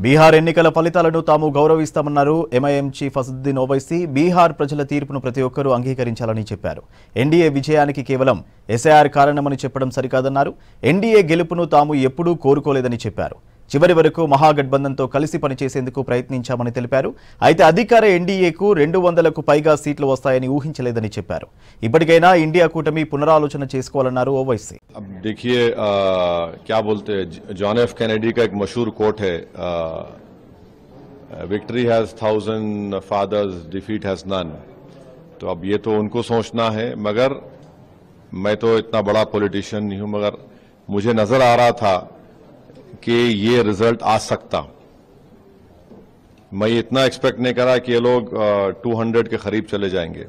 బీహార్ ఎన్నికల ఫలితాలను తాము గౌరవిస్తామన్నారు ఎంఐఎం చీఫ్ అసదుద్దీన్ ఓవైసీ. బీహార్ ప్రజల తీర్పును ప్రతి ఒక్కరూ అంగీకరించాలని చెప్పారు. ఎన్డీఏ విజయానికి కేవలం ఎస్ఐఆర్ కారణమని చెప్పడం సరికాదన్నారు. ఎన్డీఏ గెలుపును తాము ఎప్పుడూ కోరుకోలేదని చెప్పారు. చివరి వరకు మహాగఠబంధన్తో కలిసి పనిచేసేందుకు ప్రయత్నించామని తెలిపారు. అయితే అధికార ఎన్డీఏకు 200కు పైగా సీట్లు వస్తాయని ఊహించలేదని చెప్పారు. ఇప్పటికైనా ఇండియా కూటమి పునరాలోచన చేసుకోవాలన్నారు ఓవైసీ. अब देखिए क्या बोलते हैं, जॉन एफ कैनेडी का एक मशहूर कोट है, victory has 1000 fathers, defeat has none. तो अब ये तो उनको सोचना है, मगर मैं तो इतना बड़ा पॉलिटिशियन नहीं हूं, मगर मुझे नजर आ रहा था कि ये रिजल्ट आ सकता। मैं इतना एक्सपेक्ट नहीं करा कि ये लोग 200 के करीब चले जाएंगे,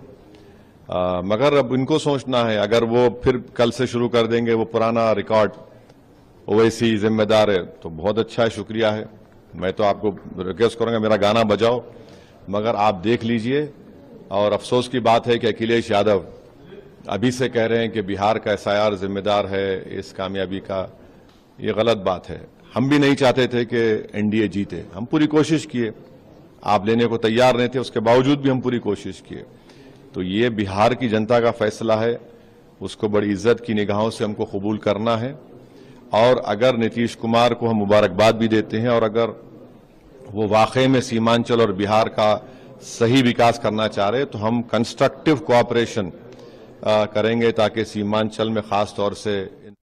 मगर अब इनको सोचना है। अगर वो फिर कल से शुरू कर देंगे वो पुराना रिकॉर्ड, ओवैसी जिम्मेदार है, तो बहुत अच्छा है, शुक्रिया है। मैं तो आपको रिक्वेस्ट करूंगा मेरा गाना बजाओ, मगर आप देख लीजिए। और अफसोस की बात है कि अखिलेश यादव अभी से कह रहे हैं कि बिहार का एसआईआर जिम्मेदार है इस कामयाबी का। ये गलत बात है। हम भी नहीं चाहते थे कि एनडीए जीते, हम पूरी कोशिश किए, आप लेने को तैयार नहीं थे, उसके बावजूद भी हम पूरी कोशिश किए। तो ये बिहार की जनता का फैसला है, उसको बड़ी इज्जत की निगाहों से हमको कबूल करना है। और अगर नीतीश कुमार को हम मुबारकबाद भी देते हैं, और अगर वो वाकई में सीमांचल और बिहार का सही विकास करना चाह रहे तो हम कंस्ट्रक्टिव कोऑपरेशन करेंगे, ताकि सीमांचल में खास तौर से